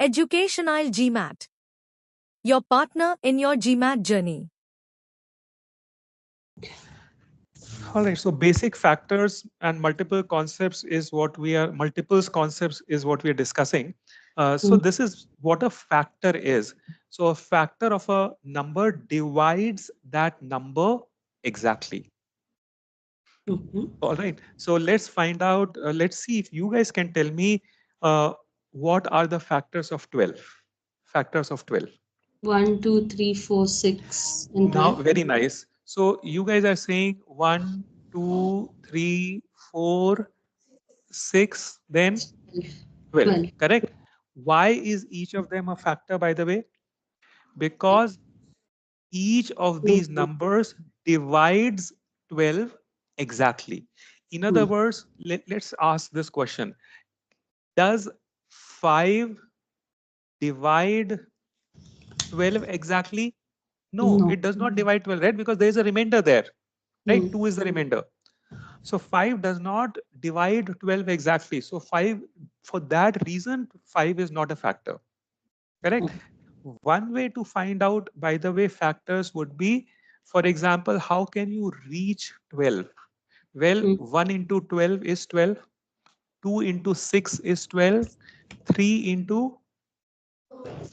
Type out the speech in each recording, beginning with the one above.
Educational GMAT. Your partner in your GMAT journey. All right, so basic factors and multiple concepts is what we are, multiples concepts is what we are discussing. So this is what a factor is. So a factor of a number divides that number exactly. All right, so let's find out, let's see if you guys can tell me what are the factors of 12? Factors of 12. 1, 2, 3, 4, 6, and Now, 12. very nice. So you guys are saying 1, 2, 3, 4, 6, then 12, 12. correct? Why is each of them a factor, by the way? Because each of these numbers divides 12 exactly. In other words, let's ask this question. Does 5 divide 12 exactly? No, No. it does not divide 12, right? Because there is a remainder there, right? 2 is the remainder. So 5 does not divide 12 exactly. So 5, for that reason, 5 is not a factor. Correct? One way to find out, by the way, factors would be, for example, how can you reach 12? Well, 1 into 12 is 12. 2 into 6 is 12. 3 into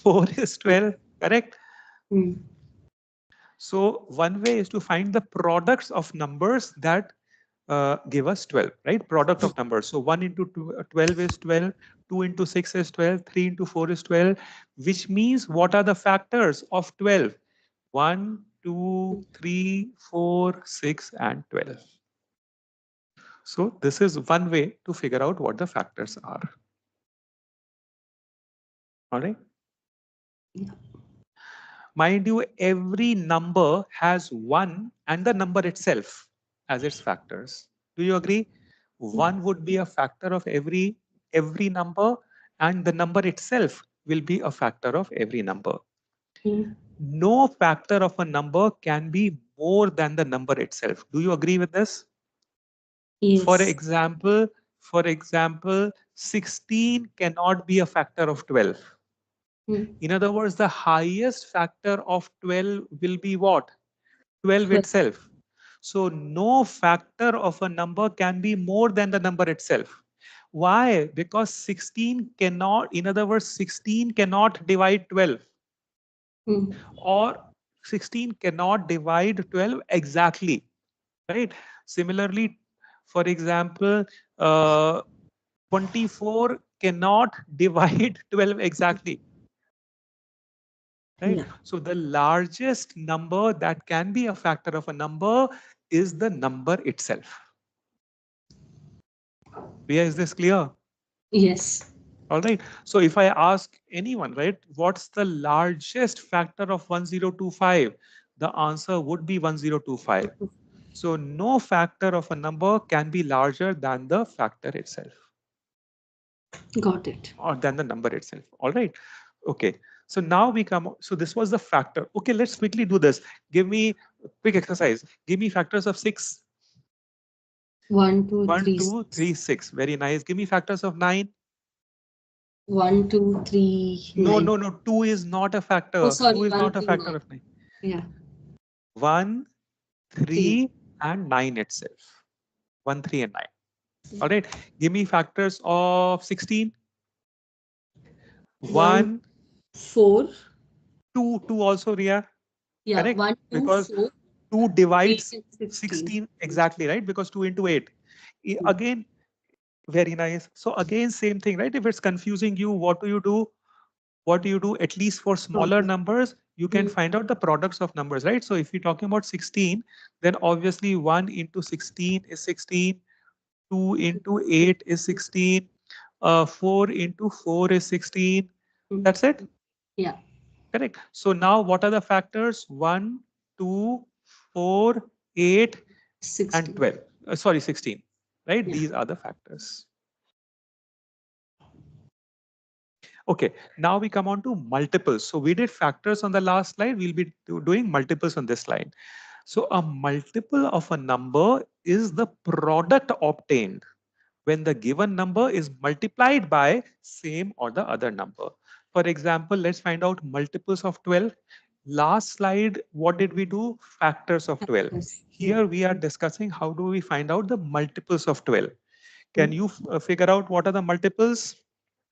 4 is 12. Correct? So one way is to find the products of numbers that give us 12, right? Product of numbers. So 1 into 12 is 12, 2 into 6 is 12, 3 into 4 is 12, which means what are the factors of 12? 1, 2, 3, 4, 6, and 12. So this is one way to figure out what the factors are. All right. Mind you, every number has 1 and the number itself as its factors. Do you agree? 1 would be a factor of every number, and the number itself will be a factor of every number. No factor of a number can be more than the number itself. Do you agree with this? Yes. For example, 16 cannot be a factor of 12. In other words, the highest factor of 12 will be what? 12 itself. So no factor of a number can be more than the number itself. Why? Because 16 cannot, in other words, 16 cannot divide 12. Or 16 cannot divide 12 exactly. Right? Similarly, for example, 24 cannot divide 12 exactly. Right? So the largest number that can be a factor of a number is the number itself. Priya, is this clear? Yes. All right. So if I ask anyone, right, what's the largest factor of 1025? The answer would be 1025. So no factor of a number can be larger than the factor itself. Got it. Or than the number itself. All right. Okay. So now we come, so this was the factor. Okay, let's quickly do this. Give me a quick exercise. Give me factors of 6. 1, 2, 1, 3, 2, 3, 6. Very nice. Give me factors of 9. 1, 2, 3, 9. No. 2 is not a factor. Oh, sorry. 2 is 1, not a 2, factor 9. of 9. Yeah. 1, 3. 3, and 9 itself. 1, 3, and 9. All right. Give me factors of 16. 1, 4. 2 also, Ria. Yeah. Correct? 1, 2, Because 4. 2 divides 8 and 16 exactly, right? Because 2 into 8. Again, very nice. So again, same thing, right? If it's confusing you, what do you do? What do you do? At least for smaller numbers, you can find out the products of numbers, right? So if you're talking about 16, then obviously 1 into 16 is 16, 2 into 8 is 16, 4 into 4 is 16. That's it? Yeah. Correct. So now what are the factors? 1, 2, 4, 8, 16. and 12. Sorry, 16. Right? Yeah. These are the factors. Okay, now we come on to multiples. So we did factors on the last slide. We'll be doing multiples on this slide. So a multiple of a number is the product obtained when the given number is multiplied by same or the other number. For example, let's find out multiples of 12. Last slide, what did we do? Factors of 12. Here we are discussing how do we find out the multiples of 12. Can you figure out what are the multiples?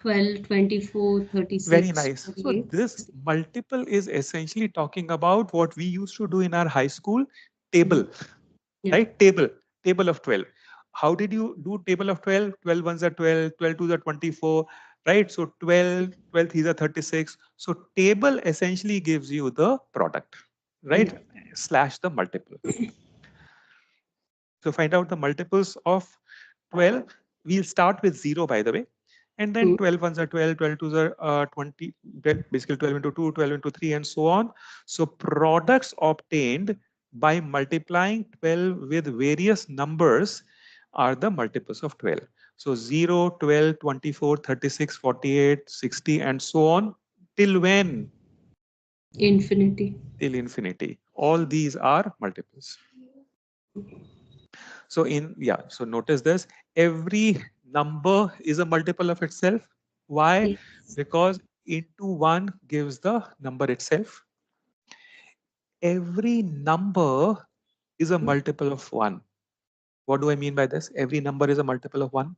12, 24, 36. Very nice. 48. So this multiple is essentially talking about what we used to do in our high school table, right? Table of 12. How did you do table of 12? 12 ones are 12, 12 twos are 24, right? So 12, 12 threes are 36. So table essentially gives you the product, right? Slash the multiple. So find out the multiples of 12. We'll start with 0, by the way. And then 12 ones are 12, 12 twos are 20, basically 12 into 2, 12 into 3, and so on. So products obtained by multiplying 12 with various numbers are the multiples of 12. So 0, 12, 24, 36, 48, 60, and so on. Till when? Infinity. Till infinity. All these are multiples. So so notice this, every number is a multiple of itself. Why? Yes. Because into 1 gives the number itself. Every number is a multiple of 1. What do I mean by this? Every number is a multiple of 1.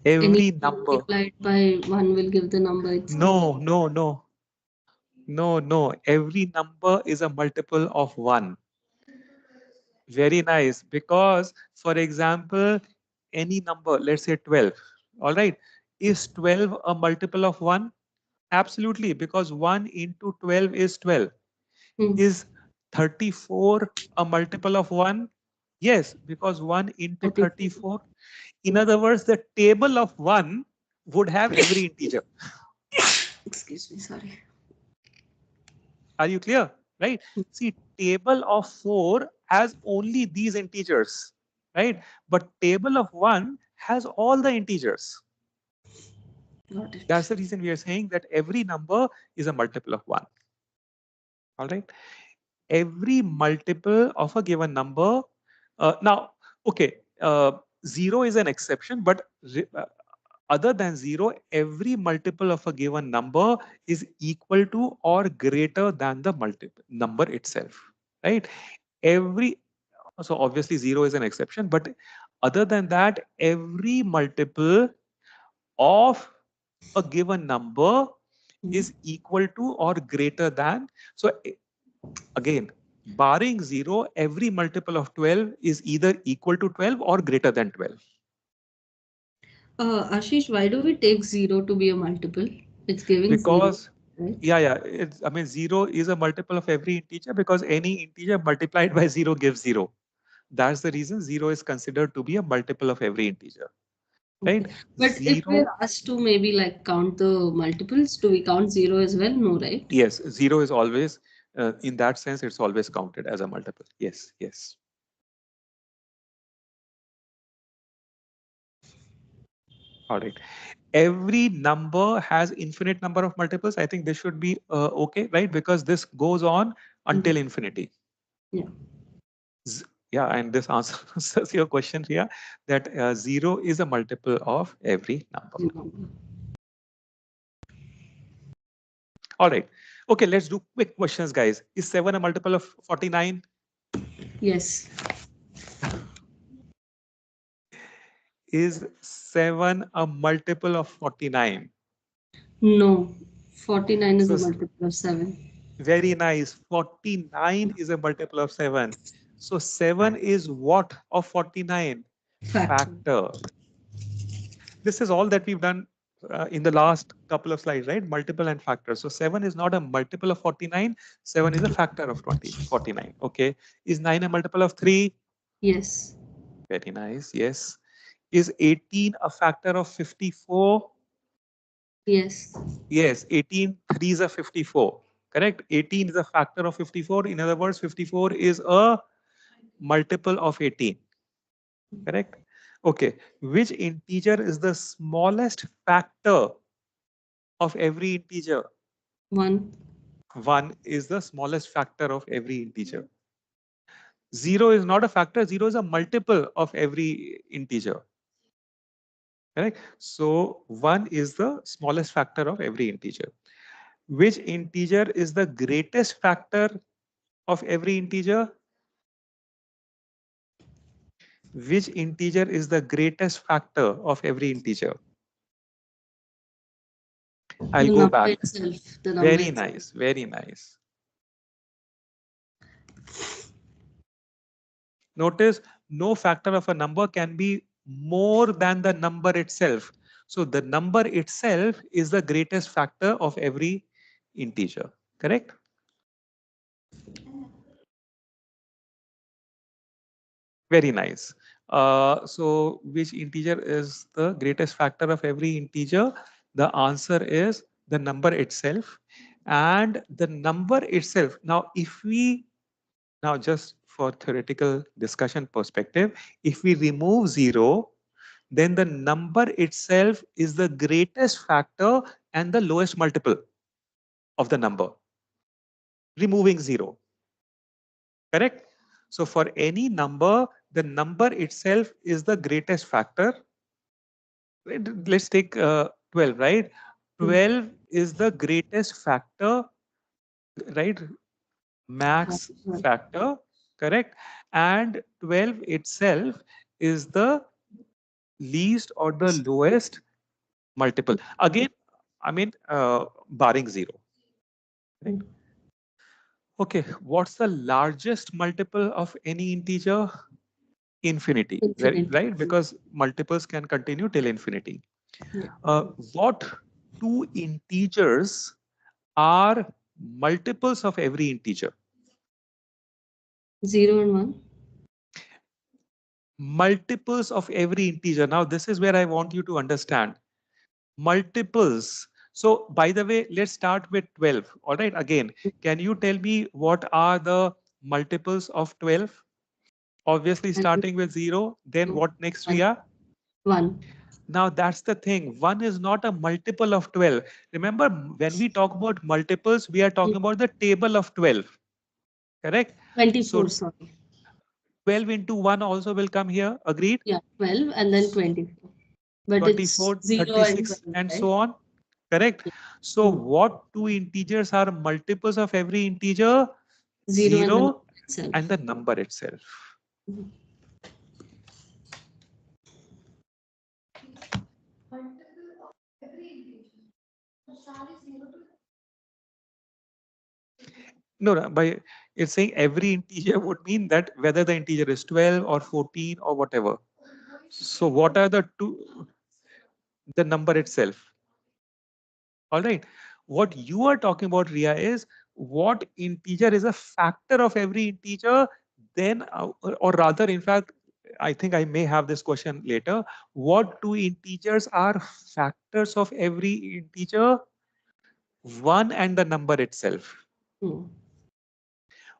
Every number multiplied by 1 will give the number itself. No. Every number is a multiple of 1. Very nice. Because, for example, any number, let's say 12, all right, is 12 a multiple of 1? Absolutely, because 1 into 12 is 12. Is 34 a multiple of 1? Yes, because 1 into 34. In other words, the table of 1 would have every integer. Excuse me, sorry. Are you clear? Right? See, table of 4 has only these integers, right? But table of 1 has all the integers. Got it. That's the reason we are saying that every number is a multiple of 1. All right. Every multiple of a given number. Now, okay, 0 is an exception, but other than 0, every multiple of a given number is equal to or greater than the multiple number itself, right? So obviously 0 is an exception, but other than that, every multiple of a given number is equal to or greater than. So again, barring 0, every multiple of 12 is either equal to 12 or greater than 12. Ashish, why do we take 0 to be a multiple? It's giving because 0, right? yeah, I mean 0 is a multiple of every integer because any integer multiplied by 0 gives 0. That's the reason 0 is considered to be a multiple of every integer, right? Okay. But 0, if we're asked to maybe like count the multiples, do we count 0 as well? No, right? yes, 0 is always in that sense it's always counted as a multiple. Yes. All right. Every number has infinite number of multiples. I think this should be okay, right? Because this goes on until infinity. Yeah. Yeah, and this answers your question here that 0 is a multiple of every number. All right. Okay, let's do quick questions, guys. Is 7 a multiple of 49? Yes. Is 7 a multiple of 49? No. 49 is So a multiple of 7. very nice. 49 is a multiple of 7. So 7 is what of 49? Factor. This is all that we've done in the last couple of slides, right? Multiple and factor. So 7 is not a multiple of 49. 7 is a factor of 49. Okay. Is 9 a multiple of 3? Yes. Very nice. Yes. Is 18 a factor of 54? Yes. Yes. 18 threes are 54. Correct. 18 is a factor of 54. In other words, 54 is a multiple of 18. Correct. Okay. Which integer is the smallest factor of every integer? 1. 1 is the smallest factor of every integer. 0 is not a factor. 0 is a multiple of every integer. Correct? So 1 is the smallest factor of every integer. Which integer is the greatest factor of every integer? Which integer is the greatest factor of every integer? I'll The go number back. itself. The number Very itself. nice, very nice. Notice no factor of a number can be more than the number itself. So the number itself is the greatest factor of every integer. Correct? Very nice. So which integer is the greatest factor of every integer? The answer is the number itself. And the number itself. Now, if we now just for theoretical discussion perspective, if we remove 0, then the number itself is the greatest factor and the lowest multiple of the number, removing 0. Correct? So for any number, the number itself is the greatest factor. Let's take 12, right? Hmm. 12 is the greatest factor, right? Max Right. factor, correct? And 12 itself is the least or the lowest multiple. Again, I mean, barring 0. Right? Okay, what's the largest multiple of any integer? Infinity, right? Infinite. Right? Because multiples can continue till infinity. Yeah. What two integers are multiples of every integer? 0 and 1. Multiples of every integer. Now, this is where I want you to understand. Multiples. So, by the way, let's start with 12. All right. Again, can you tell me what are the multiples of 12? Obviously, And starting with 0. Then what next, 1. Ria? 1. Now that's the thing. 1 is not a multiple of 12. Remember, when we talk about multiples, we are talking about the table of 12. Correct? 24, So sorry. 12 into 1 also will come here. Agreed? Yeah, 12 and then 24. But it's 24, 0 and 36, 12, and right? so on. Correct? Yeah. So Hmm. what two integers are multiples of every integer? 0 and the number 0 and itself. the number itself. Hmm. No, no, by it's saying every integer would mean that whether the integer is 12 or 14 or whatever. So what are the two? The number itself. All right. What you are talking about, Ria, is what integer is a factor of every integer, then, or rather, in fact, I think I may have this question later. What two integers are factors of every integer? One and the number itself. Hmm.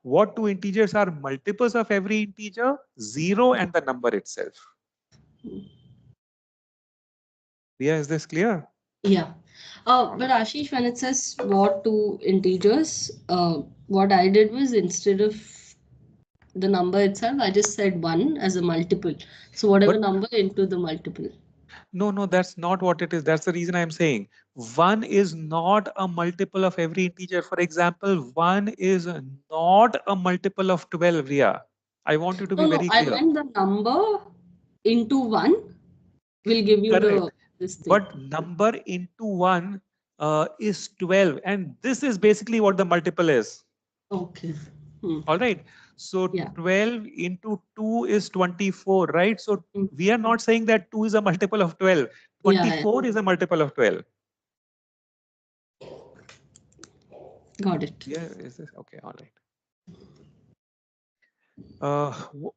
What two integers are multiples of every integer? 0 and the number itself. Ria, is this clear? Yeah. But Ashish, when it says what two integers, what I did was instead of the number itself, I just said 1 as a multiple. So whatever But number into the multiple. no, no, that's not what it is. That's the reason I'm saying 1 is not a multiple of every integer. For example, 1 is not a multiple of 12, Ria. I want you to be No, no, very I clear. meant the number into 1 will give you the Correct. this thing. But number into 1 is 12. And this is basically what the multiple is. Okay. Hmm. All right. So Yeah. 12 into 2 is 24, right? So Hmm. we are not saying that 2 is a multiple of 12. Yeah, yeah. 24 is a multiple of 12. Got it. Yeah, is this okay? All right.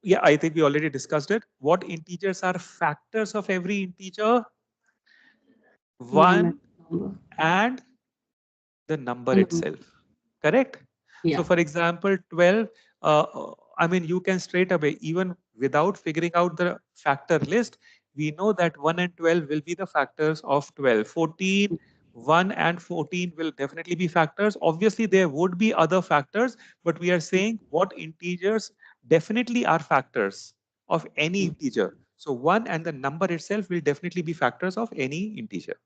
Yeah, I think we already discussed it. What integers are factors of every integer? 1 and 1 number. and the number The number. itself. Correct? So Yeah. for example, 12, I mean, you can straight away, even without figuring out the factor list, we know that 1 and 12 will be the factors of 12. 14, 1 and 14 will definitely be factors. Obviously, there would be other factors, but we are saying what integers definitely are factors of any integer. So 1 and the number itself will definitely be factors of any integer.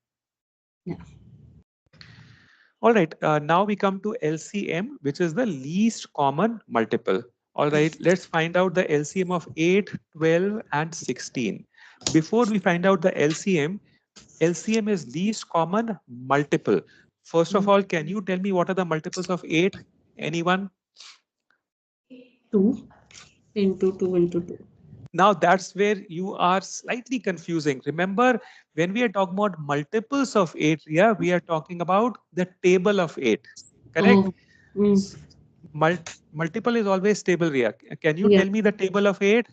Yeah. All right, now we come to LCM, which is the least common multiple. All right, let's find out the LCM of 8, 12, and 16. Before we find out the LCM, LCM is least common multiple. First of all, can you tell me what are the multiples of 8? Anyone? 2 into 2 into 2. Now that's where you are slightly confusing. Remember, when we are talking about multiples of 8, Ria, we are talking about the table of 8. Correct? Oh, mm, S- Multiple is always table, Ria. Can you yeah. tell me the table of 8?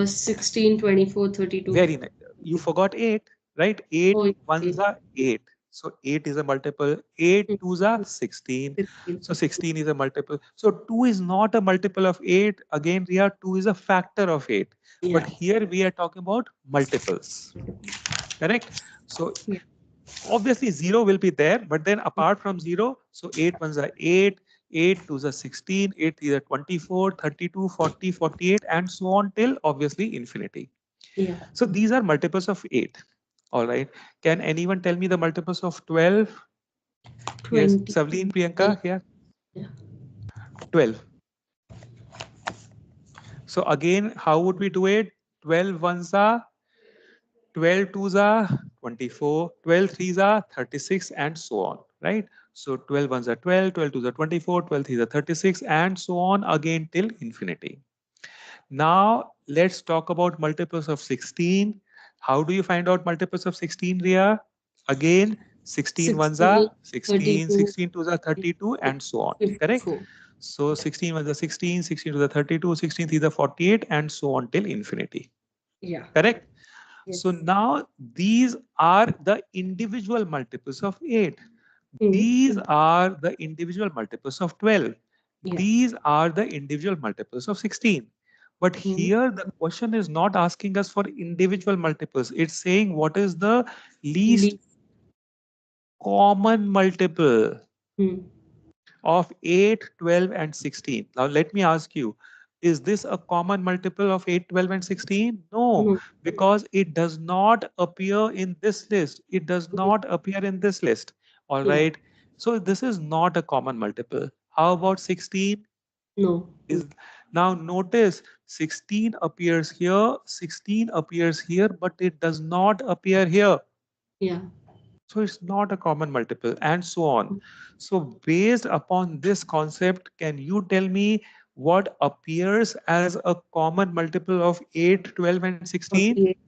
16, 24, 32. Very nice. You forgot 8, right? 8 Oh, ones okay. are 8. So 8 is a multiple. 8 Mm, twos are 16. 16. So 16 is a multiple. So 2 is not a multiple of 8. Again, Ria, 2 is a factor of 8. But Yeah. here we are talking about multiples. Correct? So Yeah. obviously 0 will be there. But then apart from 0, so 8 ones are 8. 8 twos are 16. 8 threes are 24, 32, 40, 48, and so on till obviously infinity. Yeah. So these are multiples of 8. All right. Can anyone tell me the multiples of 12? Yes. 20. Savleen, Priyanka, here. Yeah. 12. So again, how would we do it? 12 ones are 12 twos are 24, 12 threes are 36, and so on, right? So 12 ones are 12, 12 twos are 24, 12 threes are 36, and so on again till infinity. Now let's talk about multiples of 16. How do you find out multiples of 16, Ria? Again, 16 ones 16, are 16, 32, 16 twos are 32, and so on, correct? 54. So 16 ones are 16, 16 twos are 32, 16 threes are 48, and so on till infinity, Yeah. correct? So Yes. now these are the individual multiples of 8. Mm, These are the individual multiples of 12. yeah. These are the individual multiples of 16. But Mm, here the question is not asking us for individual multiples. It's saying what is the least least. common multiple Mm, of 8, 12, and 16. Now let me ask you, is this a common multiple of 8, 12, and 16? No, no. because it does not appear in this list. It does Mm, not appear in this list. All yeah. right. So this is not a common multiple. How about 16? No. Is now notice 16 appears here, 16 appears here, but it does not appear here. Yeah. So it's not a common multiple and so on. So based upon this concept, can you tell me what appears as a common multiple of 8, 12, and 16? 48.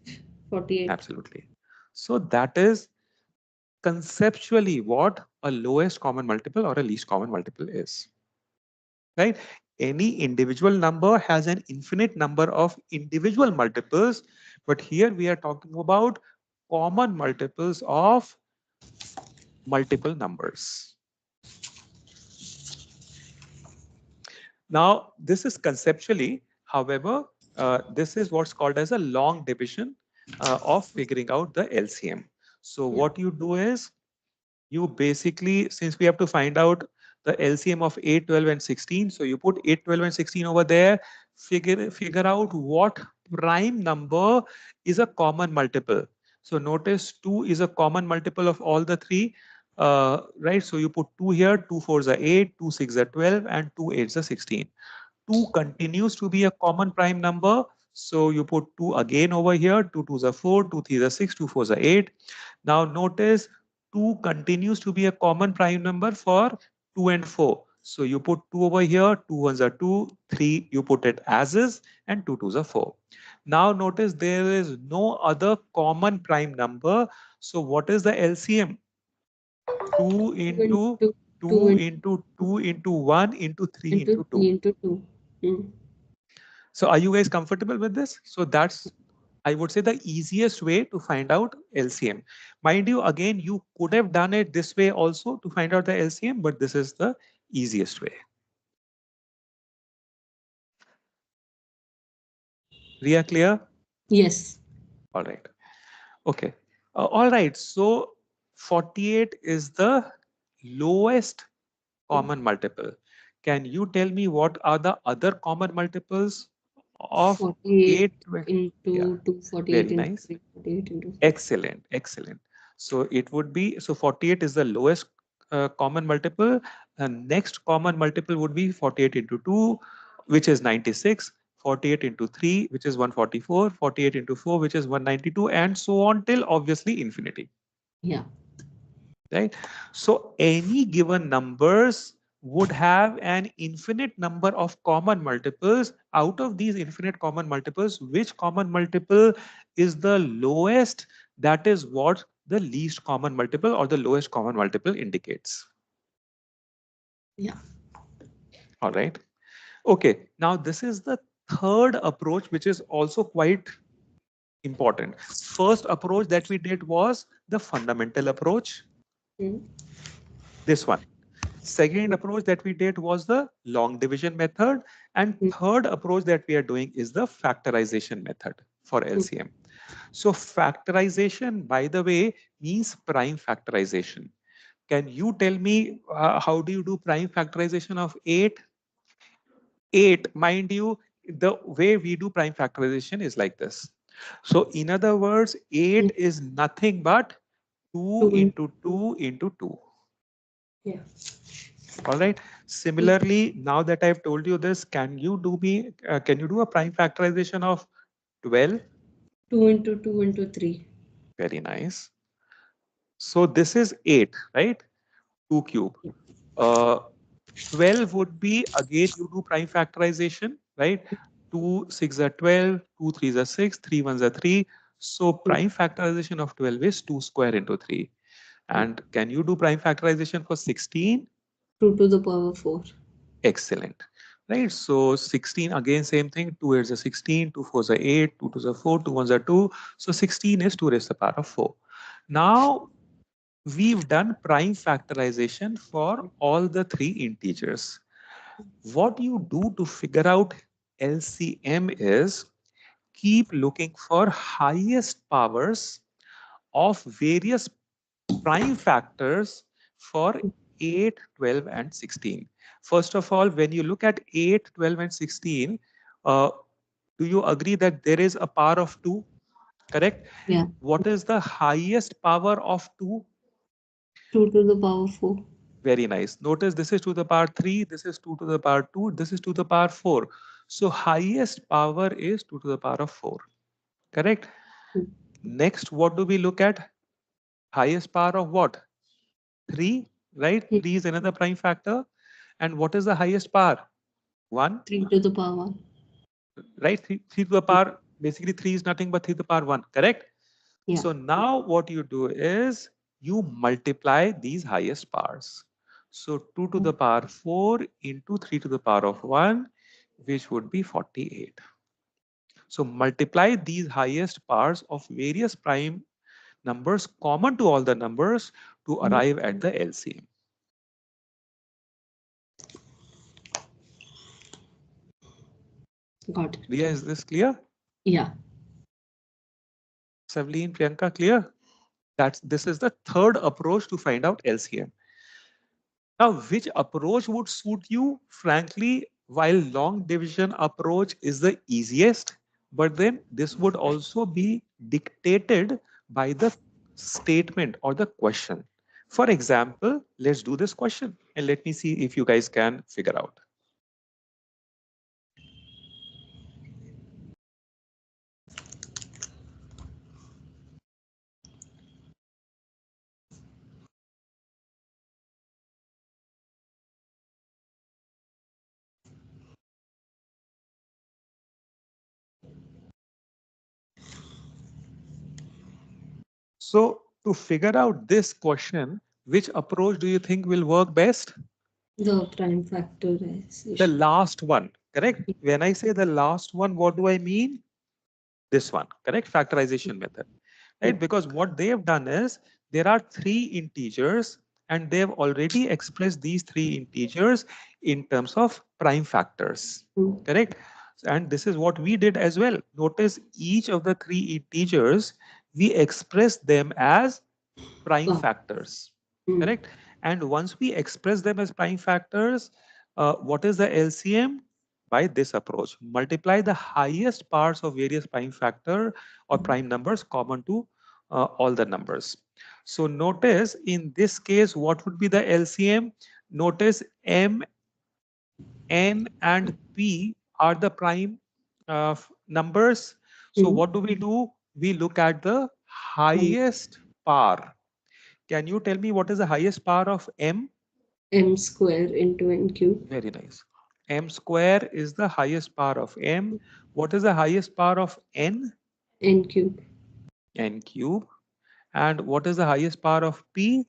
48. Absolutely. So that is conceptually what a lowest common multiple or a least common multiple is, right? Any individual number has an infinite number of individual multiples, but here we are talking about common multiples of multiple numbers. Now, this is conceptually, however, this is what's called as a long division of figuring out the LCM. So Yeah. what you do is you basically, since we have to find out the LCM of 8, 12, and 16, so you put 8, 12, and 16 over there, figure out what prime number is a common multiple. So notice 2 is a common multiple of all the three, right? So you put 2 here, 2 fours are 8, 2 6 are 12, and 2 eights are 16. 2 continues to be a common prime number. So you put 2 again over here, 2 twos are 4, 2 threes are 6, 2 fours are 8. Now notice 2 continues to be a common prime number for 2 and 4. So you put 2 over here, 2 ones are 2, 3 you put it as is, and 2 twos are 4. Now notice there is no other common prime number. So what is the LCM? 2 2 into into 2 2 into 2 into 1 into 3 into into 2. 3 into 2. Mm. So are you guys comfortable with this? So that's, I would say, the easiest way to find out LCM. Mind you, again, you could have done it this way also to find out the LCM, but this is the easiest way. Ria, clear? Yes. All right. Okay. All right. So 48 is the lowest common multiple. Can you tell me what are the other common multiples of 48 8. Yeah, into 2, 48 very into nice. 3, 48 into 4. Excellent, excellent. So it would be, so 48 is the lowest common multiple. And next common multiple would be 48 into 2, which is 96. 48 into 3, which is 144. 48 into 4, which is 192, and so on till obviously infinity. Yeah. Right? So any given numbers would have an infinite number of common multiples. Out of these infinite common multiples, which common multiple is the lowest? That is what the least common multiple or the lowest common multiple indicates. Yeah. All right. Okay. Now this is the third approach, which is also quite important. First approach that we did was the fundamental approach. Mm. This one. Second approach that we did was the long division method. And Mm. third approach that we are doing is the factorization method for Mm. LCM. So factorization, by the way, means prime factorization. Can you tell me how do you do prime factorization of 8? 8, mind you, the way we do prime factorization is like this. So in other words, 8 Mm. is nothing but 2 2 into into 2 into 2. yeah. All right. Mm. Similarly, now that I've told you this, can you do a prime factorization of 12? 2 into 2 into 3. Very nice. So this is 8, right? 2 cube. Yeah. Uh, 12 would be, again, you do prime factorization, right? 2 6 are 12, 2 3s are 6, 3 1s are 3. So Mm. prime factorization of 12 is 2 square into 3. Yeah. And can you do prime factorization for 16? 2 to the power 4. Excellent. Right. So 16, again, same thing. 2 8s are 16, 2 4s are 8, 2 2s are 4, 2 1s are 2. So 16 is 2 raised to the power of 4. Now we've done prime factorization for all the three integers. What you do to figure out LCM is keep looking for highest powers of various prime factors for 8, 12, and 16. First of all, when you look at 8, 12, and 16, uh, do you agree that there is a power of 2? Correct? Yeah. What is the highest power of 2? 2 to the power 4. Very nice. Notice this is to the power 3, this is 2 to the power 2, this is to the power 4. So highest power is 2 to the power of 4. Correct? Mm. Next, what do we look at? Highest power of what? 3, right? Mm. 3 is another prime factor. And what is the highest power? 1, 3 to the power 1. right? 3 to the Mm. power, basically 3 is nothing but 3 to the power 1, correct? Yeah. So now what you do is you multiply these highest powers. So 2 to the power 4 into 3 to the power of 1, which would be 48. So multiply these highest powers of various prime numbers common to all the numbers to Mm. arrive at the LCM. Got it. Riya, is this clear? Yeah. Savleen, Priyanka, clear? This is the third approach to find out LCM. Now, which approach would suit you? Frankly, while long division approach is the easiest, but then this would also be dictated by the statement or the question. For example, let's do this question and let me see if you guys can figure out. So to figure out this question, which approach do you think will work best? The prime The factorization. last one, correct? When I say the last one, what do I mean? This one, correct? Factorization method, Yeah. right? Because what they have done is there are three integers and they've already expressed these three integers in terms of prime factors, Mm. correct? And this is what we did as well. Notice each of the three integers, we express them as prime Wow. factors, Mm. correct? And once we express them as prime factors, what is the LCM? by this approach. Multiply the highest parts of various prime factor or prime numbers common to all the numbers. So notice in this case, what would be the LCM? Notice M, N and P are the prime numbers. So what do? We look at the highest power. Can you tell me what is the highest power of M? M square into N cube. Very nice. M square is the highest power of M. What is the highest power of N? N cube. N cube. And what is the highest power of P?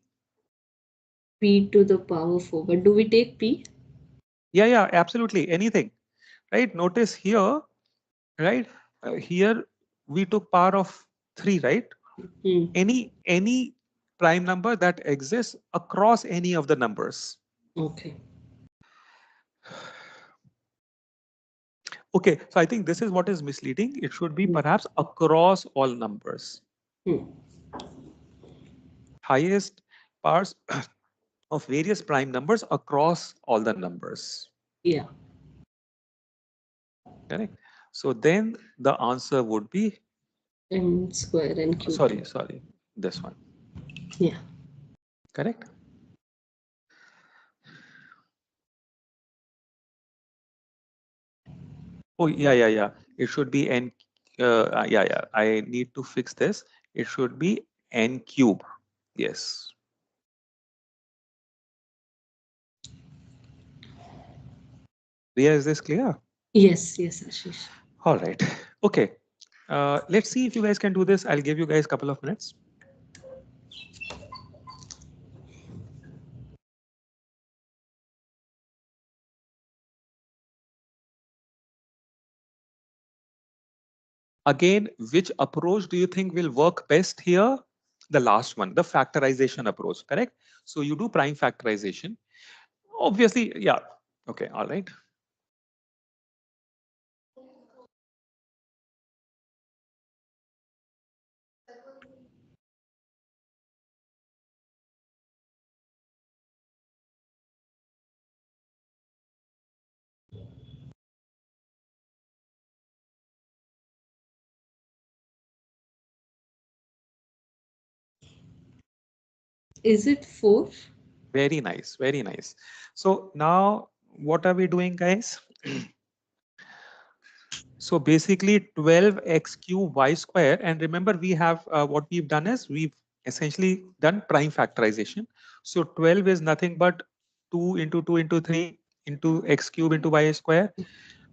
P to the power 4. But do we take P? Yeah, absolutely. Anything, right? Notice here, right? Here we took power of 3, right? Any prime number that exists across any of the numbers. Okay. Okay, so I think this is what is misleading. It should be perhaps across all numbers. Highest powers of various prime numbers across all the numbers. Yeah. Correct. So then the answer would be M square N cube. Sorry, this one. Yeah. Correct. Oh, yeah. It should be N. Yeah. I need to fix this. It should be N cube. Yes. Riya, is this clear? Yes, Ashish. All right. Okay. Let's see if you guys can do this. I'll give you guys a couple of minutes. Again, which approach do you think will work best here? The last one, the factorization approach, correct? So you do prime factorization. Obviously, yeah. Okay, all right. Is it 4? Very nice, very nice. So now what are we doing, guys? So basically 12x cube y square. And remember, we have what we've done is we've essentially done prime factorization. So 12 is nothing but 2 into 2 into 3 into x cube into y square.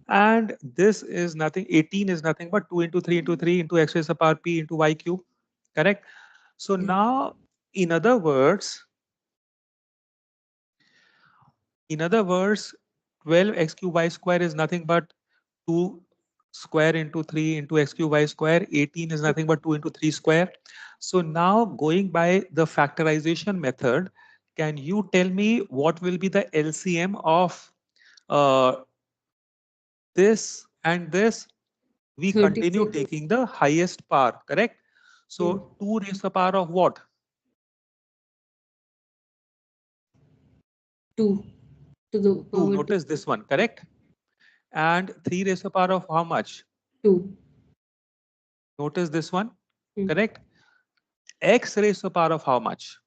And this is nothing, 18 is nothing but 2 into 3 into 3 into x raised to the power p into y cube. Correct? So now, in other words, 12 x cube y square is nothing but 2 square into 3 into x cube y square. 18 is nothing but 2 into 3 square. So now going by the factorization method, can you tell me what will be the LCM of this and this? We 36. continue taking the highest power, correct? So 2 raised to the power of what? 2 to the power 2. Notice this one, correct? And 3 raised to the power of how much? 2. Notice this one, correct? X raised to the power of how much?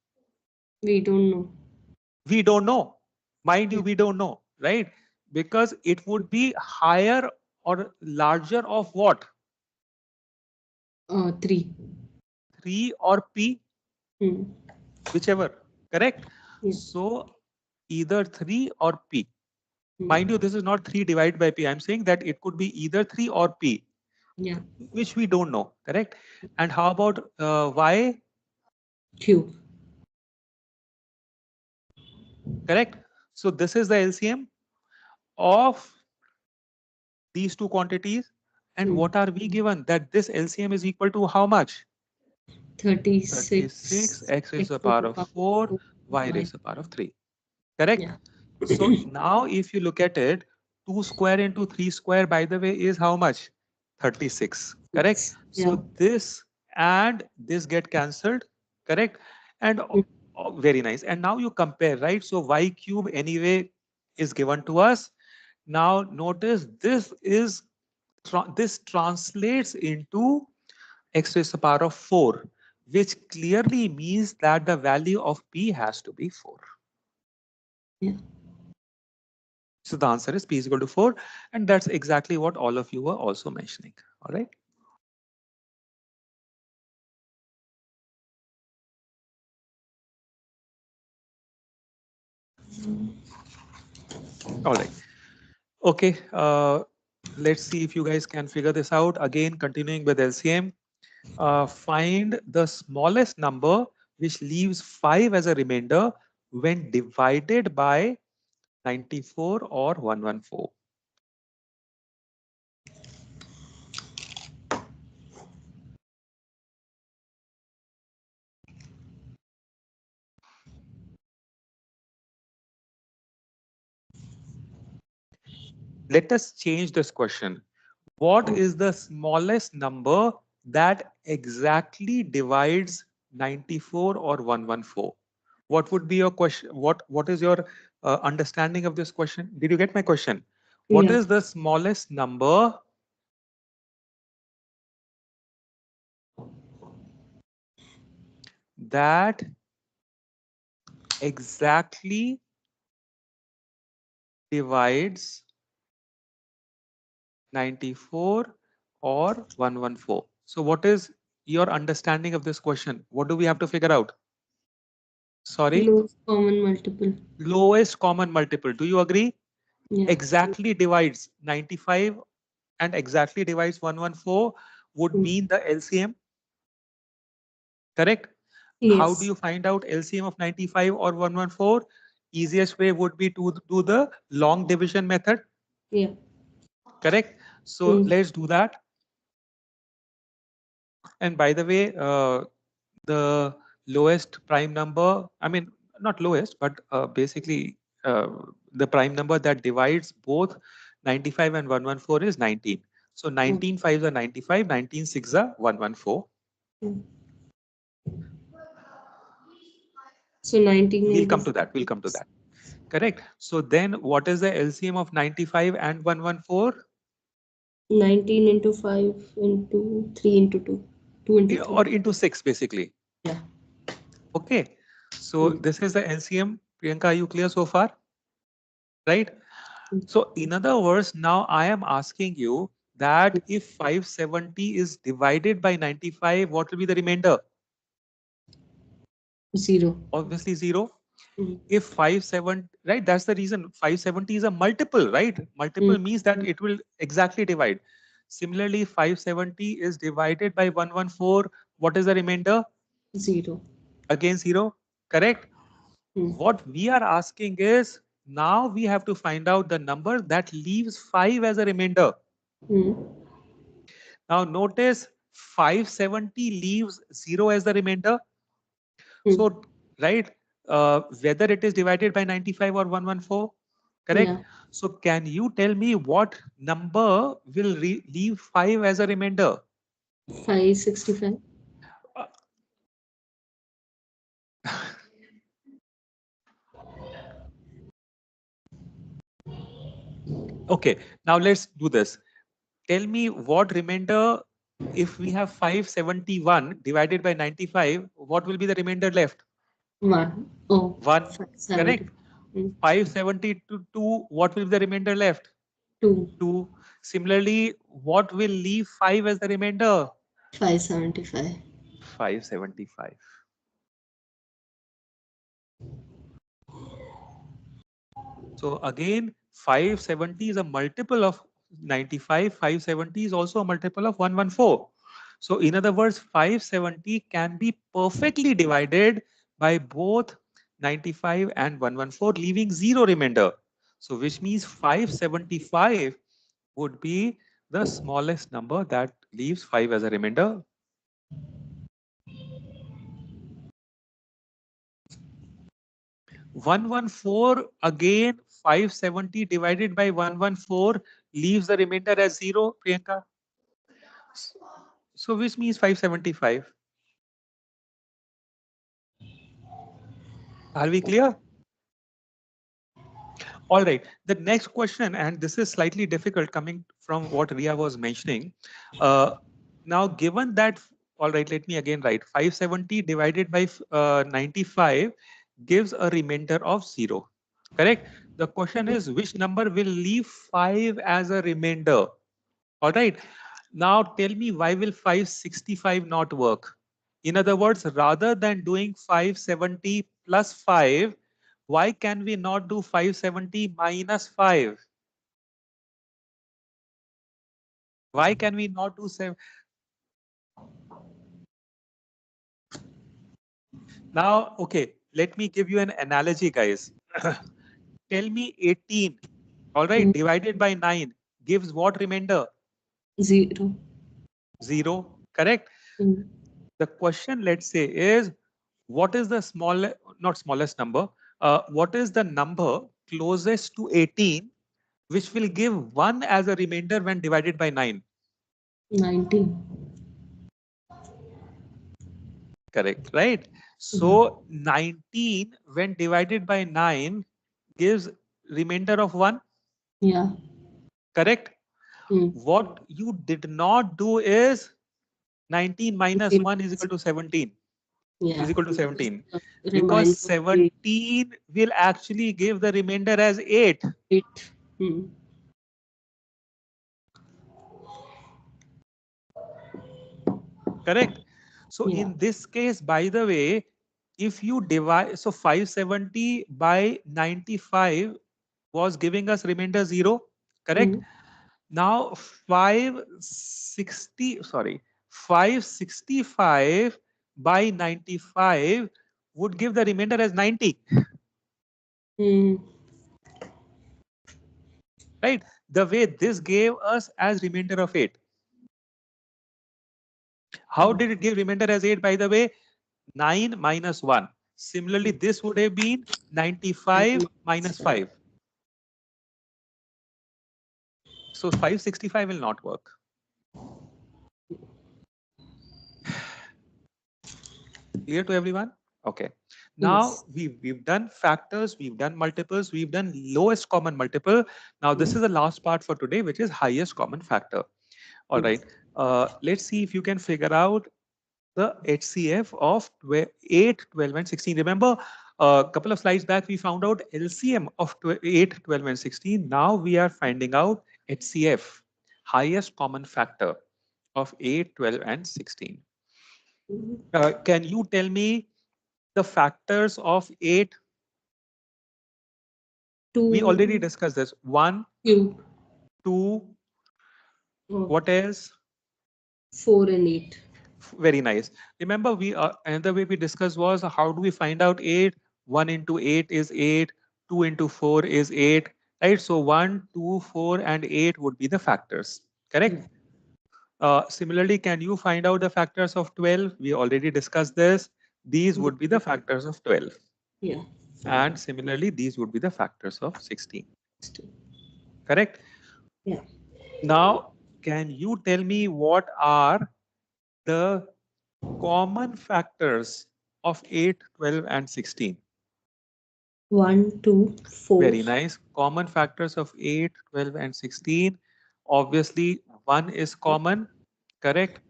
We don't know. We don't know. Mind you, we don't know, right? Because it would be higher or larger of what? 3. 3 or P, whichever, correct? Yeah. So either 3 or P. Mind you, this is not 3 divided by P. I'm saying that it could be either 3 or P. Yeah. Which we don't know, correct? And how about Y? Cube. Correct. So this is the LCM of these two quantities. And what are we given? That this LCM is equal to how much? 36 x raised to the power of 4, y raised to the power of 3. Correct? Yeah. So now if you look at it, 2 square into 3 square, by the way, is how much? 36. Correct? Yeah. So this and this get cancelled. Correct? And very nice. And now you compare, right? So y cube anyway is given to us. Now notice this translates into x raised to the power of 4, which clearly means that the value of p has to be 4. Yeah. So the answer is p is equal to 4, and that's exactly what all of you were also mentioning. All right. All right. Okay. Let's see if you guys can figure this out. Again, continuing with LCM. Find the smallest number which leaves 5 as a remainder when divided by 94 or 114. Let us change this question. What is the smallest number that exactly divides 94 or 114? What would be your question? What is your understanding of this question? Did you get my question? What Yeah. is the smallest number that exactly divides 94 or 114? So what is your understanding of this question? What do we have to figure out? Sorry? Lowest common multiple. Lowest common multiple. Do you agree? Yeah. Exactly divides 95 and exactly divides 114 would Mm. mean the LCM. Correct? How do Yes. you find out LCM of 95 or 114? Easiest way would be to do the long division method. Yeah. Correct? So Mm. let's do that. And by the way, the lowest prime number, I mean, not lowest, but basically the prime number that divides both 95 and 114 is 19. So 19 5s are 95, 19 6s are 114. Mm. So 19 We'll into come to that. We'll come to that. Correct. So then what is the LCM of 95 and 114? 19 into 5 into 3 into 2. 2 into 3. Or into 6 basically. Yeah. Okay. So Mm. this is the LCM. Priyanka, are you clear so far? Right? Mm. So in other words, now I am asking you that if 570 is divided by 95, what will be the remainder? 0. Obviously 0. Mm. If 57, right, that's the reason 570 is a multiple, right? Mm. Multiple means that it will exactly divide. Similarly, 570 is divided by 114. What is the remainder? 0. Again 0, correct? Mm. What we are asking is now we have to find out the number that leaves 5 as a remainder. Mm. Now notice 570 leaves 0 as the remainder. Mm. So, right, whether it is divided by 95 or 114, correct? Yeah. So can you tell me what number will leave 5 as a remainder? 565. Uh, okay, now let's do this. Tell me what remainder, if we have 571 divided by 95, what will be the remainder left? 1. Oh, 1, 570. correct? Mm. 570 to 2, what will be the remainder left? 2. 2. Similarly, what will leave 5 as the remainder? 575. 575. So again, 570 is a multiple of 95. 570 is also a multiple of 114. So in other words, 570 can be perfectly divided by both 95 and 114, leaving 0 remainder. So which means 575 would be the smallest number that leaves 5 as a remainder. 114, again 570 divided by 114 leaves the remainder as 0, Priyanka. So which means 575. Are we clear? All right. The next question, and this is slightly difficult coming from what Ria was mentioning. Now, given that, all right, let me again write 570 divided by 95 gives a remainder of 0. Correct? The question is which number will leave 5 as a remainder? All right. Now tell me why will 565 not work? In other words, rather than doing 570 plus 5, why can we not do 570 minus 5? Why can we not do 7? Now, okay, let me give you an analogy, guys. Tell me 18, all right, divided by 9 gives what remainder? 0. 0, correct? The question, let's say, is what is the not smallest number, what is the number closest to 18 which will give 1 as a remainder when divided by 9? 19. Correct, right? So 19 when divided by 9 gives remainder of 1. Yeah. Correct? What you did not do is 19 minus 1 is equal to 17. Yeah. Is equal to 17. Because Reminder 17 will actually give the remainder as 8. 8. Correct? So Yeah. in this case, by the way, if you divide, so 570 by 95 was giving us remainder 0. Correct? Now 565 by 95 would give the remainder as 90. Right? The way this gave us as remainder of 8. How did it give remainder as 8, by the way? 9 minus 1. Similarly, this would have been 95 minus 5. So 565 will not work. Clear to everyone? Okay. Now we've done factors, we've done multiples, we've done lowest common multiple. Now this is the last part for today, which is highest common factor. All right. Let's see if you can figure out the HCF of 8, 12, and 16. Remember, a couple of slides back, we found out LCM of 8, 12, and 16. Now we are finding out HCF, highest common factor of 8, 12, and 16. Can you tell me the factors of 8? 2. We already discussed this. 1, 2, what else? 4 and 8. Very nice. Remember, we another way we discussed was how do we find out 8? 1 into 8 is 8. 2 into 4 is 8. Right? So 1, 2, 4, and 8 would be the factors. Correct? Similarly, can you find out the factors of 12? We already discussed this. These would be the factors of 12. Yeah. And similarly, these would be the factors of 16. Correct? Yeah. Now, can you tell me what are the common factors of 8, 12, and 16? 1, 2, 4. Very nice. Common factors of 8, 12, and 16. Obviously, 1 is common, correct?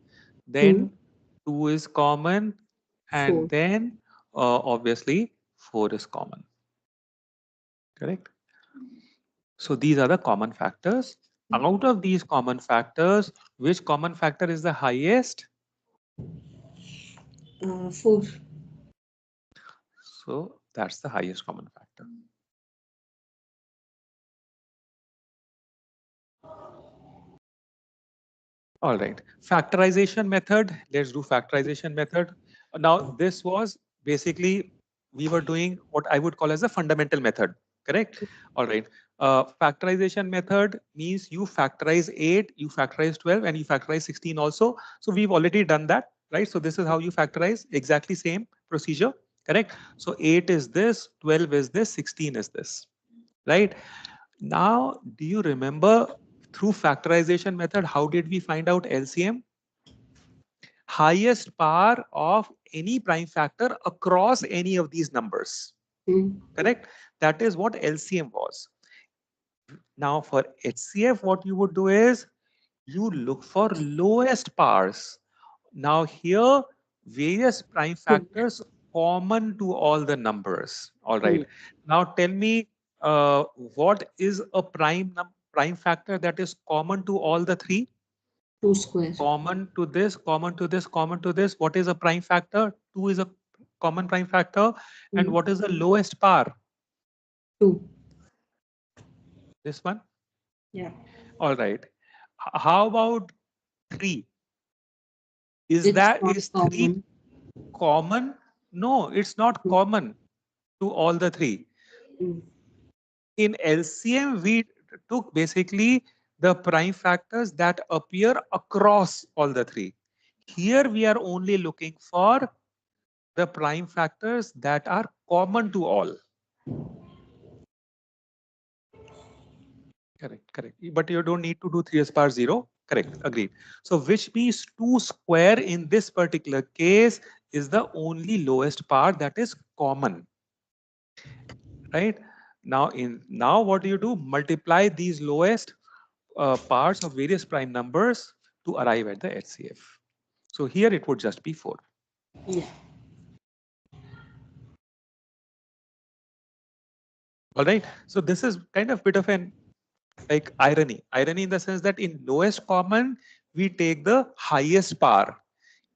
Then 2 is common, and 4. then obviously 4 is common, correct? So these are the common factors. Out of these common factors, which common factor is the highest? 4. So that's the highest common factor. All right, factorization method. Let's do factorization method. Now this was basically, we were doing what I would call as a fundamental method, correct? All right. Factorization method means you factorize 8, you factorize 12, and you factorize 16 also. So we've already done that, right? So this is how you factorize, exactly same procedure, correct? So 8 is this, 12 is this, 16 is this, right? Now, do you remember through factorization method, how did we find out LCM? Highest power of any prime factor across any of these numbers. Correct? That is what LCM was. Now for HCF, what you would do is you look for lowest powers. Now here, various prime factors common to all the numbers. All right. Now tell me, what is a prime factor that is common to all the three? 2 square. Common to this, common to this, common to this. What is a prime factor? 2 is a common prime factor. And what is the lowest power? 2. This one? Yeah. All right. How about 3? Is It's that not is 3 common. common? No, it's not common to all the three. In LCM, we took basically the prime factors that appear across all the three. Here we are only looking for the prime factors that are common to all. Correct, correct. But you don't need to do 3 as power 0. Correct, agreed. So which means 2 square in this particular case is the only lowest power that is common. Right? Now what do? Multiply these lowest powers of various prime numbers to arrive at the HCF. So here it would just be 4. Yeah. All right. So this is kind of bit of an like irony. Irony in the sense that in lowest common, we take the highest power.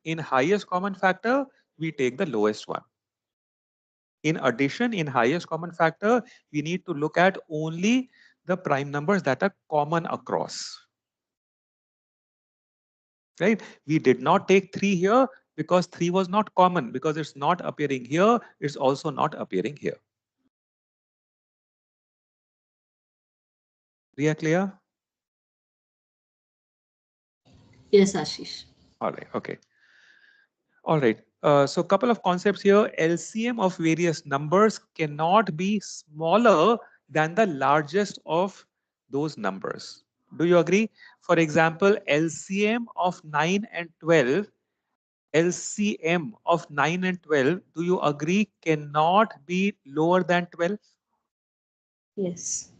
In highest common factor, we take the lowest one. In addition, in highest common factor, we need to look at only the prime numbers that are common across. Right? We did not take 3 here because 3 was not common, because it's not appearing here, it's also not appearing here. We are clear? Yes, Ashish. All right, okay. All right. So a couple of concepts here. LCM of various numbers cannot be smaller than the largest of those numbers. Do you agree? For example, LCM of 9 and 12, LCM of 9 and 12, do you agree cannot be lower than 12? Yes.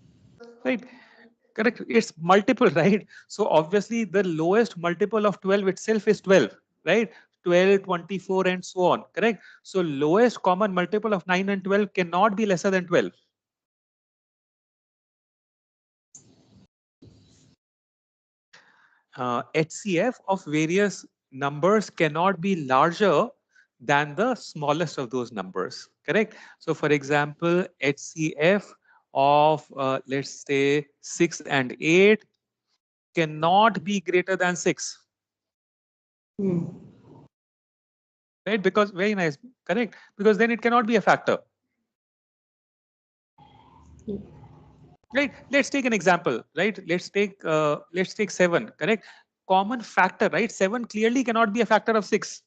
Right? Correct. It's multiple, right? So obviously the lowest multiple of 12 itself is 12, right? 12, 24, and so on. Correct. So lowest common multiple of 9 and 12 cannot be lesser than 12. HCF of various numbers cannot be larger than the smallest of those numbers. Correct. So for example, HCF of let's say 6 and 8 cannot be greater than 6. Right? Because very nice, correct? Because then it cannot be a factor. Right? Let's take an example, right? Let's take 7, correct? Common factor, right? 7 clearly cannot be a factor of 6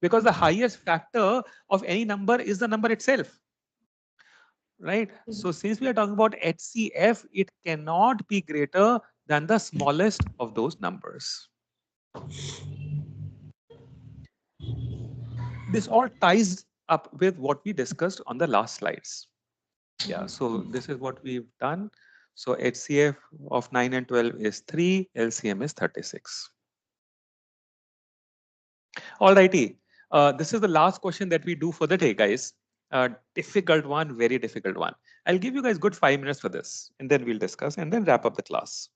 because the highest factor of any number is the number itself. Right? So since we are talking about HCF, it cannot be greater than the smallest of those numbers. This all ties up with what we discussed on the last slides. Yeah, so this is what we've done. So HCF of 9 and 12 is 3, LCM is 36. All righty. This is the last question that we do for the day, guys. Difficult one, very difficult one. I'll give you guys good 5 minutes for this, and then we'll discuss and then wrap up the class.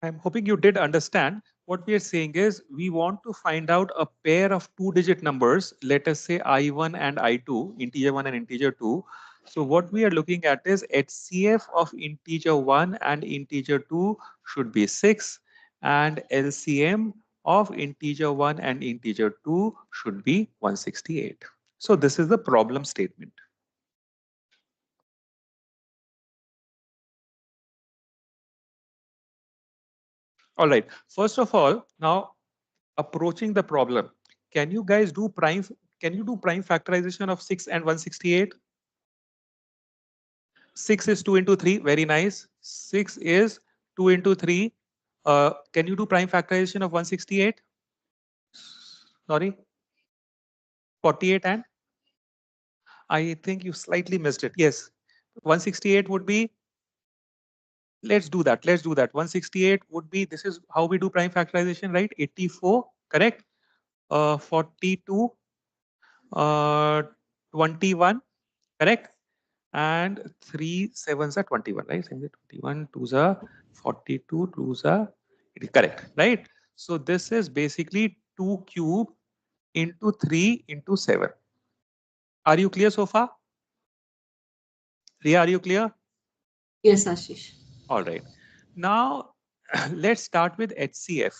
I'm hoping you did understand. What we are saying is we want to find out a pair of two-digit numbers, let us say I1 and I2, integer 1 and integer 2. So what we are looking at is HCF of integer 1 and integer 2 should be 6, and LCM of integer 1 and integer 2 should be 168. So this is the problem statement. All right. First of all, now approaching the problem, can you guys do prime? Can you do prime factorization of 6 and 168? 6 is 2 into 3. Very nice. 6 is 2 into 3. Can you do prime factorization of 168? Sorry, 48 and I think you slightly missed it. Yes, 168 would be. Let's do that. Let's do that. 168 would be. This is how we do prime factorization, right? 84, correct? 42, 21, correct? And 3 sevens are 21, right? 21, 2s are 42, 2s are correct, right? So this is basically 2 cube into 3 into 7. Are you clear so far? Riya, are you clear? Yes, Ashish. All right. Now let's start with HCF.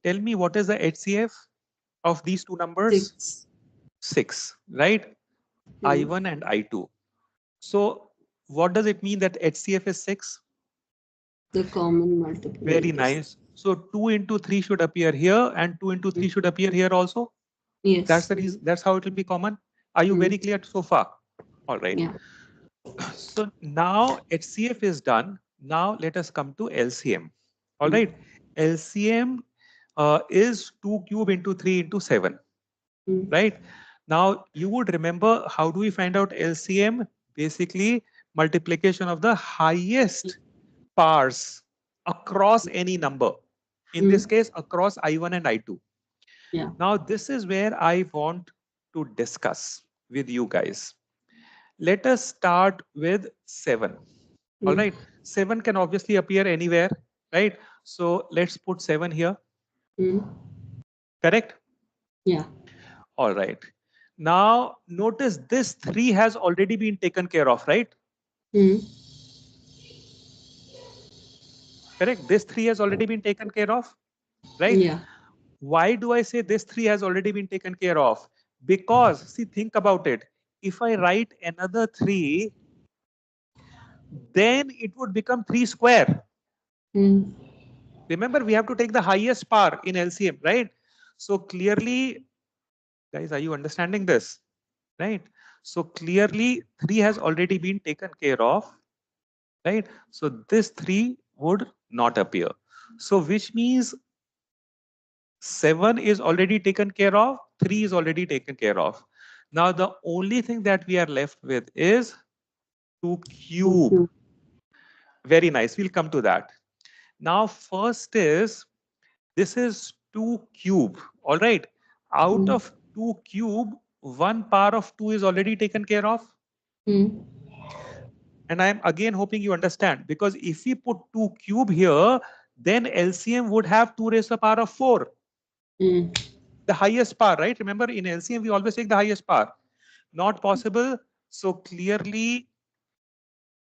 Tell me what is the HCF of these two numbers? 6. 6, right? I1 and I2. So what does it mean that HCF is 6? The common multiple. Very nice. So 2 into 3 should appear here and 2 into 3 should appear here also. That's Yes. the reason. That's how it will be common. Are you very clear so far? All right. Yeah. So now HCF is done. Now let us come to LCM. All right. LCM is 2 cube into 3 into 7. Right. Now you would remember, how do we find out LCM? Basically multiplication of the highest powers across any number. In this case, across I1 and I2. Yeah. Now, this is where I want to discuss with you guys. Let us start with 7. All right. 7 can obviously appear anywhere, right? So let's put 7 here. Correct? Yeah. All right. Now, notice this 3 has already been taken care of, right? Correct. This 3 has already been taken care of, right? Yeah. Why do I say this 3 has already been taken care of? Because, see, think about it. If I write another 3, then it would become 3 square. Remember, we have to take the highest power in LCM, right? So clearly, guys, are you understanding this? Right? So clearly, 3 has already been taken care of, right? So this 3 would not appear. So which means 7 is already taken care of, 3 is already taken care of. Now the only thing that we are left with is 2 cube. Very nice. We'll come to that. Now first is, this is 2 cube. All right. Out of 2 cube, 1 power of 2 is already taken care of. And I'm again hoping you understand, because if we put 2 cube here, then LCM would have 2 raised to the power of 4. The highest power, right? Remember, in LCM, we always take the highest power. Not possible. So clearly,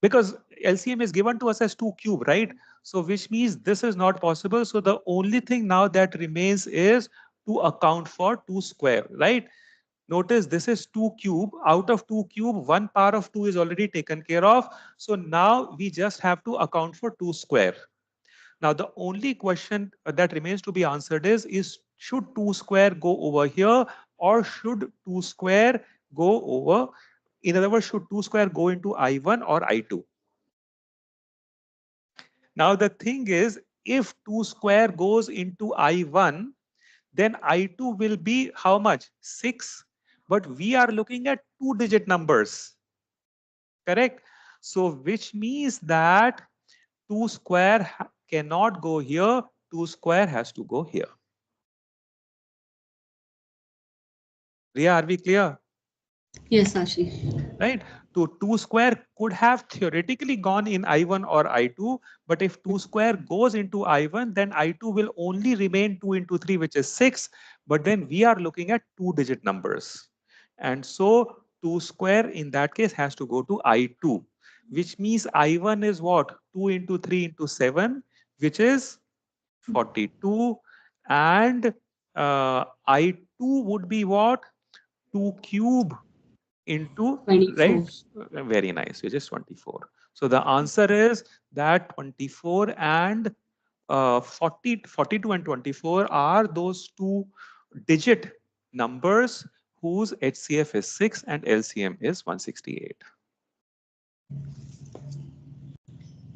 because LCM is given to us as 2 cube, right? So which means this is not possible. So the only thing now that remains is to account for 2 square, right? Notice this is 2 cube. Out of 2 cube, 1 power of 2 is already taken care of. So now we just have to account for 2 square. Now the only question that remains to be answered is should 2 square go over here, or should 2 square go over? In other words, should 2 square go into I1 or I2? Now the thing is, if 2 square goes into I1, then I2 will be how much? 6. But we are looking at 2-digit numbers. Correct? So which means that 2 square cannot go here. 2 square has to go here. Riya, are we clear? Yes, Ashish. Right? So 2 square could have theoretically gone in I1 or I2, but if 2 square goes into I1, then I2 will only remain 2 into 3, which is 6. But then we are looking at 2-digit numbers. And so 2 square in that case has to go to I2, which means I1 is what? 2 into 3 into 7, which is 42. And I2 would be what? 2 cube into, 24. right? Very nice, which is 24. So the answer is that 24 and 42 and 24 are those 2-digit numbers whose HCF is 6 and LCM is 168.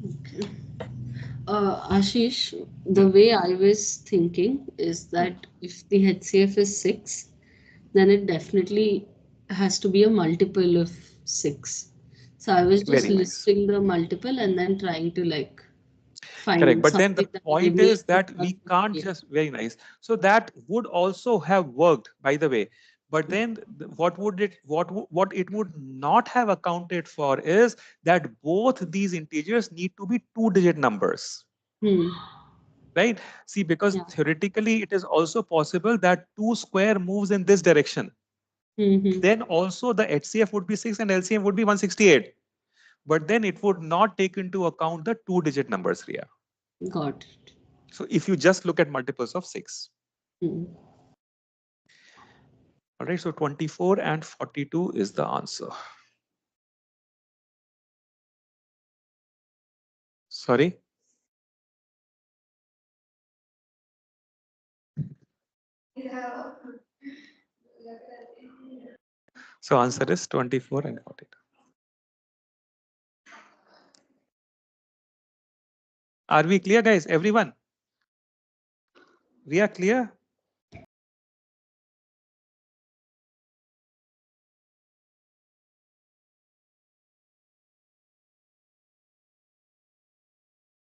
Okay. Ashish, the way I was thinking is Hmm. that if the HCF is 6, then it definitely has to be a multiple of 6. So I was just Very nice. listing the multiple and then trying to like Correct. find But then the something that will give point me is a good that we can't 158. just, very nice. So that would also have worked, by the way. But then what it would not have accounted for is that both these integers need to be 2-digit numbers. Hmm. Right? See, because Yeah. theoretically it is also possible that 2 square moves in this direction. Mm-hmm. Then also the HCF would be 6 and LCM would be 168. But then it would not take into account the 2-digit numbers here. Got it. So if you just look at multiples of 6. Hmm. All right, so 24 and 42 is the answer. Sorry. So answer is 24 and 42. Are we clear, guys? Everyone? We are clear?